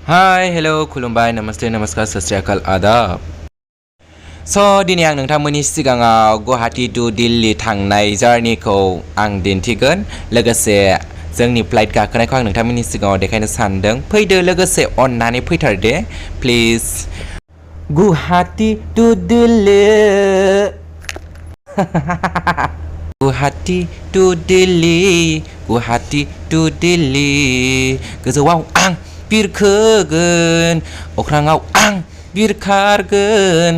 Hi, hello, खुलुमबाय, नमस्ते, नमस्कार, सत श्री अकाल, आदाब। दिनै आं नोंथांमोननि सिगाङाव गुवाहाटी टु दिल्ली थांनाय जार्निखौ आं दिन्थिगोन। लोगोसे जोंनि फ्लाइट गाखोनायखौ आं नोंथांमोननि सिगाङाव देखायनो सानदों। फैदो लोगोसे अननानै फैथारदे please. Guwahati to Delhi Guwahati to Delhi Guwahati to Delhi गोजौआव आं बिरखोगोन अख्राङाव आं बिरखारगोन।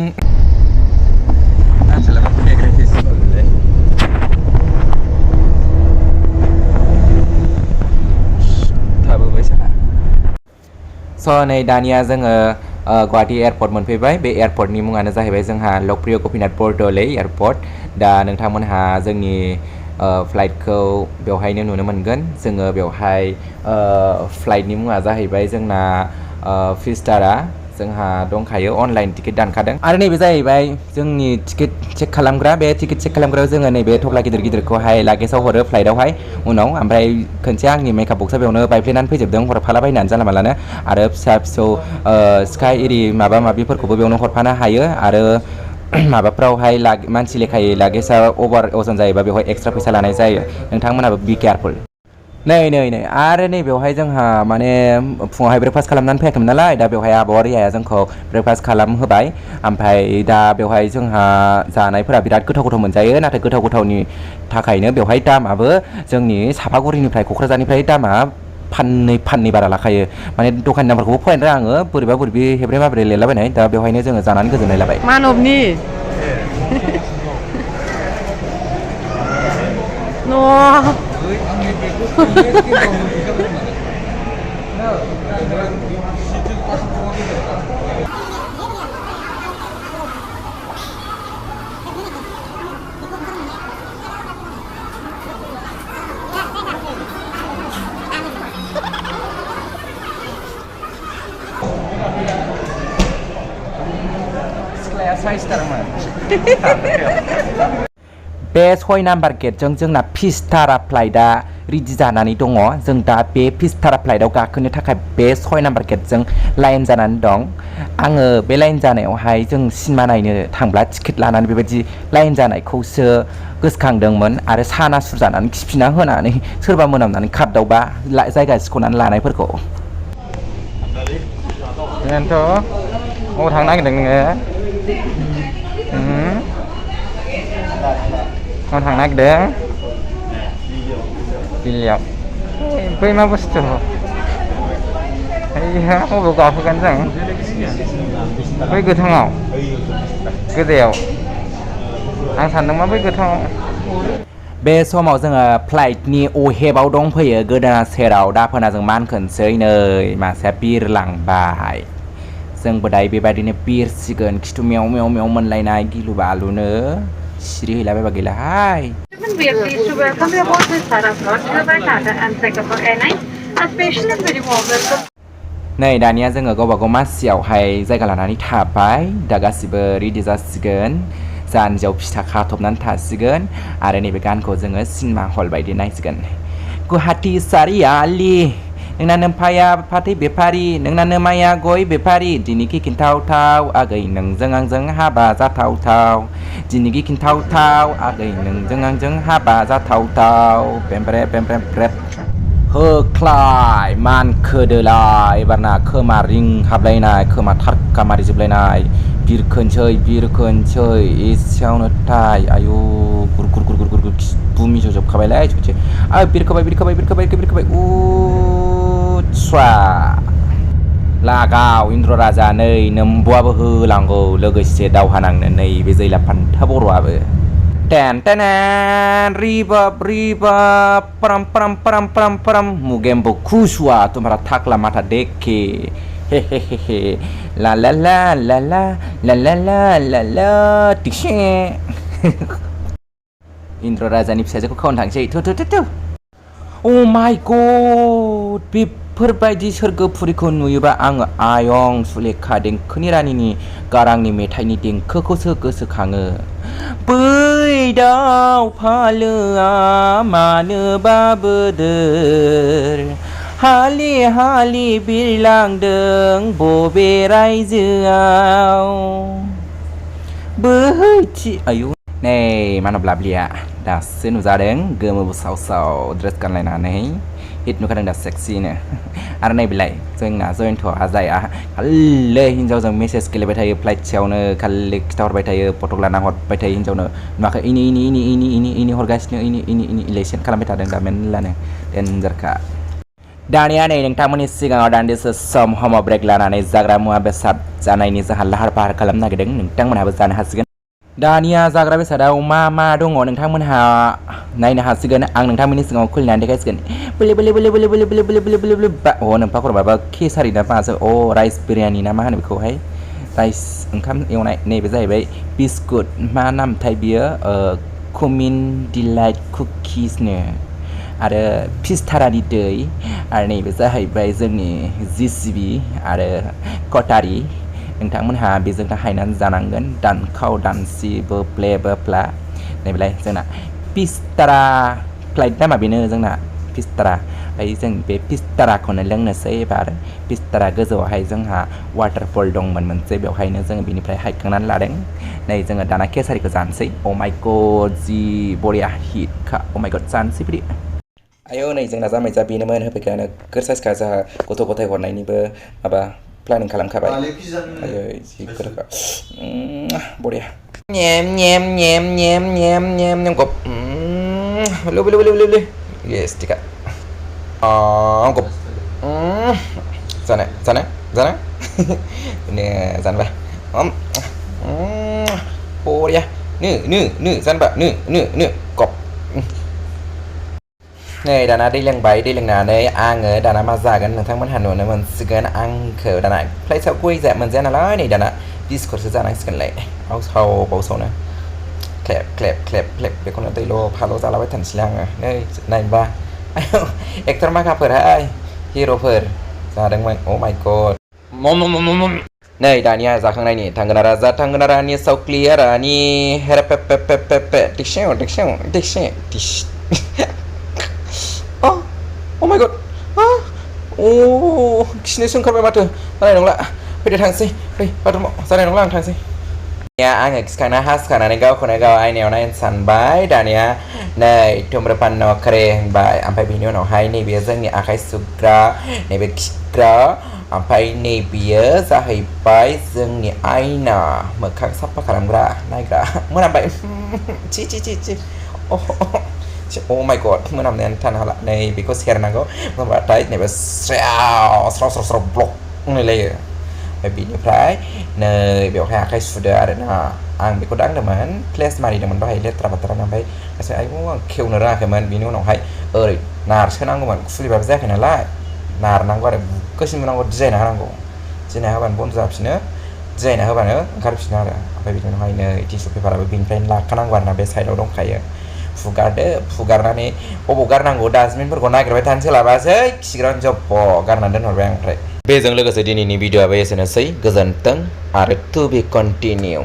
नै दानिया जोङो गुवाहाटी एयारपर्ट मोनफैबाय। बे एयारपर्टनि मुङानो जाहैबाय जोंहा लकप्रिय गपिनाथ बरदलै एयारपर्ट। दा नोंथांमोनहा जोंनि फ्लाइटखौ बेवहायनो नुनो मोनगोन। जोङो बेवहाय फ्लाइटनि मुङा जाहैबाय जोंना फिस्टारा जोंहा दंखायो, अनलाइन टिकेट दानखादों। आरो नैबे जाहैबाय जोंनि टिकेट चेक खालामग्रा। बे टिकेट चेक खालामग्रायाव जोङो नैबे थफ्ला गिदिर गिदिरखौहाय लागेजाव हरो फ्लाइटआवहाय उनाव। ओमफ्राय खनसे आंनि मेकआप बक्सआ बेयावनो बायफ्लेनानै फैजोबदों हरफालाबायनानै जानला मानलानो। आरो फिसा फिसौ सिखा एरि माबा माबिफोरखौबो बेयावनो हरफानो हायो। आरो माबाफ्रावहाय मानसि लेखायै लागेजआ अभार अजन जायोबा बेवहाय एक्सट्रा फैसा लानाय जायो। नोंथांमोनहाबो बि केयारफुल। नै आरो नैबेवहाय जोंहा माने फुङावहाय ब्रेकफास्ट खालामनानै फैयाखैमोन नालाय, दा बेवहाय आब' रियाया जोंखौ ब्रेकफास्ट खालामहोबाय। ओमफ्राय दा बेवहाय जोंहा जानायफोरा बिराद गोथाव गोथाव मोनजायो। नाथाय गोथाव गोथावनि थाखायनो बेवहाय दामाबो जोंनि सापागुरिनिफ्राय क'क्राझारनिफ्राय दामा फाननै बारा लाखायो। माने दखाननि नाम्बारखौबो फरायनो रोङा आङो, बोरैबा बोरैबि हेब्रे माब्रे लिरलाबायनाय। दा बेवहायनो जोङो जानानै गोजोननाय लाबाय। मानबनि बे 6 नाम्बार गेटजों जोंना फिस्टारा फ्लाइटआ रेडि जानानै दङ। जों दा बे फिस्टारा फ्लाइटआव गाखोनो थाखाय बे 6 नाम्बार गेटजों लाइन जानानै दं। आङो बे लाइन जानायावहाय जों सिनेमा नायनो थांब्ला टिकेट लानानै बेबायदि लाइन जानायखौसो गोसोखांदोंमोन। आरो साना सुर जानानै खिफिना होनानै सोरबा मोनामनानै खारदावबा जायगा सिख'नानै लानायफोरखौ। बेनोथ' अबाव थांनो नागिरदों नोङो? अबाव थांनो नागिरदों? दिल्लीयाव। बै मा बुस्थु? आइया अबाव गाखोगोन जों? बै गोथाङाव गोजायाव। आं सानदोंमा बै गोथाङाव। बे समाव जोङो फ्लाइटनि अहेबाव दंफैयो गोदोना सेराव। दाफोना जों मानखोनसै नै मासेया बिरलांबाय। जोंबो दायो बेबायदिनो बिरसिगोन। खिथु मेव मेव मेव मोनलायनाय गिलु बालुनो सिरि हैलाबायबा गैलाहाय। नै दानिया जोङो गावबा गाव मासियावहाय जायगा लानानै थाबाय। दा गासिबो रेडि जासिगोन, जानजियाव फिथा खाथबनानै थासिगोन। आरो नैबे गानखौ जोङो सिनेमा हल बायदि नायसिगोन। गुवाहाटी सारियालि, नोंनानो फाया फाथै बेफारि, नोंनानो माया गय बेफारि, दिनैखि खिन्थावथाव आगै नोंजों आंजों हाबा जाथावथाव। दिनैखि खिन्थावथाव आगै नोंजों आंजों हाबा जाथावथाव। बेमब्रे बेमब्रे ब्रेद होख्लाय मानखोदोलाय एबारना खोमा रिं हाबलायनाय, खोमा थारखा मारिजोबलायनाय। बिरखोनसै एसेयावनो थाय। आयु गुर गुर गुर गुर गुर खिबु मिज'जोबखाबायलाय ससे। बिरखोबाय उथ्रा लागाव इन्द्र राजा। नै नोम्ब'आबो होलांगौ लोगोसे दावहा नांनो नैबे जैला फान्था बर'आबो। टेन टेन रिबाब पाराम पाराम पाराम पाराम पाराम मुगेम्बो खुसुआ तुम्हारा थाकला माथा देखे हे हे हे हे ला ला ला ला ला ला ला ला ला ला टिक्से। इन्द्र राजानि फिसाजोखौ खावनो थांसै थु। अ माय गड, बेफोरबायदि सोरगोफुरिखौ नुयोबा आङो आयं सुलेखा देंखोनि रानिनि गारांनि मेथाइनि देंखोखौसो गोसोखाङो। बै दाउ फालोआ मानोबा बोदोर, हालि बिरलांदों बबे रायजोआव बोहैथि आयु नै मानब लाबलिया दासो नुजादों गोमो साव ड्रेस गानलायनानै हिट नुखादों दा सेक्सिनो आरो नै बिलाय जोंना जयन्थ'आ जाया खालि हिन्जावजों मेसेज गेलेबाय थायो फ्लाइट सायावनो खालि खिथाहरबाय थायो फटक लाना हरबाय थायो हिन्जावनो नुवाखै इनि हरगासिनो इनि इलेक्सन खालामबाय थादों दा मेनलानो डेन्जारखा दानिया नै नोंथांमोननि सिगाङाव दान्दिसे सम हम ब्रेक लानानै जाग्रा मुवा बेसाद जानायनि जोंहा लाहार फाहार खालामनो नागिरदों नोंथांमोनहाबो जानो हासिगोन दानिया जाग्रा बेसादाव मा दङ नोंथांमोनहा नायनो हासिगोन आं नोंथांमोननि सिगाङाव खुलिनानै देखायसिगोन बोले अ नोंफा खर माबा केसारि ना मासो अ राइस बिरियानि ना मा होनो बेखौहाय राइस ओंखाम एवनाय नैबे जाहैबाय बिस्कुट मा नामथाय बियो कुमिन डिलाइट कुकिसनो आरो फिसथारानि दै आरो नैबे जाहैबाय जोंनि जिसिबि आरो कटारि नोंथांमोनहा बेजोंनो हायनानै जानांगोन दानखाव दानसि बोप्ले बोप्ला नैबेलाय जोंना फिसथारा फ्लाइट नामा बेनो जोंना फिसथारा ओमफ्राय जों बे फिसथाराखौनो लोंनोसै एबार फिसथारा गोजौआवहाय जोंहा वाटारफल दंमोन मोनसे बेवहायनो जोङो बिनिफ्राय हायखांनानै लादों नै जोङो दाना केसारिखौ जानोसै अ माय गड जि बरिया हिटखा अ माय गड जानोसै बिदि आयौ नै जोंना जामायजा बेनोमोन होफैखायानो गोरसाइसखा जोंहा गथ' गथाय हरनायनिबो माबा प्लानिं खालामखाबाय आयै जि गोथावखा बरिया नेम गप लुबे yes tika gop sana ini zanba oh ya nu zanba nu gop नै दाना दै लोंनानै आङो दाना मा जागोन नोंथांमोनहा नुनो मोनसिगोन आंखौ दाना फ्लाइटआव गय मोनजाया नालाय नै दाना बिस्कुटसो जानांसिगोनलाय बावसावनो क्लेप बेखौनो दैल' फाल' जालाबाय थानोसैलाय आङो नै नायबा एक्टर माखाफोरहाय हिर'फोर जादोंमोन अ माय गड नै दानिया जाखांनायनि थांगोना राजा थांगोना रानि सावख्लिया रानि हेरापेपेपेपेपे दिक्से Oh my god खिनोसो ओंखारबाय माथो जानाय नंला फैदो थांसै फै बाथरुमाव जानाय नंला आं थांसै आङो खिखांना हासुखानानै गावखौनो गाव आयनायाव नायनो सानबाय दानिया नै धुम्रपान नखरे होनबाय ओमफ्राय बिनि उनावहाय नैबे जोंनि आखाइ सुग्रा नैबे खिग्रा ओमफ्राय नैबेयो जाहैबाय जोंनि आयना मोखां साफा खालामग्रा नायग्रा मोनामबाय ची oh my god मोनामनायानो थानो हाला नै बेखौ सेरनांगौ होनबाथाय नैबे स्राव ब्लक होनलायो ओमफ्राय बिनिफ्राय नै बेवहाय आखाइ सुदो आरोना आं बेखौ दांदोंमोन फ्लेस मारिदोंमोन बाहाय लेथ्रा ओमफ्राय आयौ आं खेवनो रोङाखैमोन बिनि उनावहाय ओरै नारसोनांगौमोन खुलिबाबो जायाखै नालाय नारनांगौ आरो बुखोसिन होनांगौ डिजाइना होनांगौ डिजाइना होबानो बन्द जाफिनो डिजाइना होबानो ओंखारफिनो आरो ओमफ्राय बिनि उनावहाय नै टिसु पेपाराबो बिनिफ्रायनो लाखानांगौ आरोना बे साइडआव दंखायो फुगारनानै बबाव गारनांगौ डास्टबिनफोरखौ नागिरबाय थानो सोलाबासै खिग्रानि जब्ब गारनानै दोनहरबाय आं ओमफ्राय बेजों लोगोसे दिनैनि भिडिअ'आबो एसेनोसै गोजोन्थों आरो टु बि कन्टिनिउ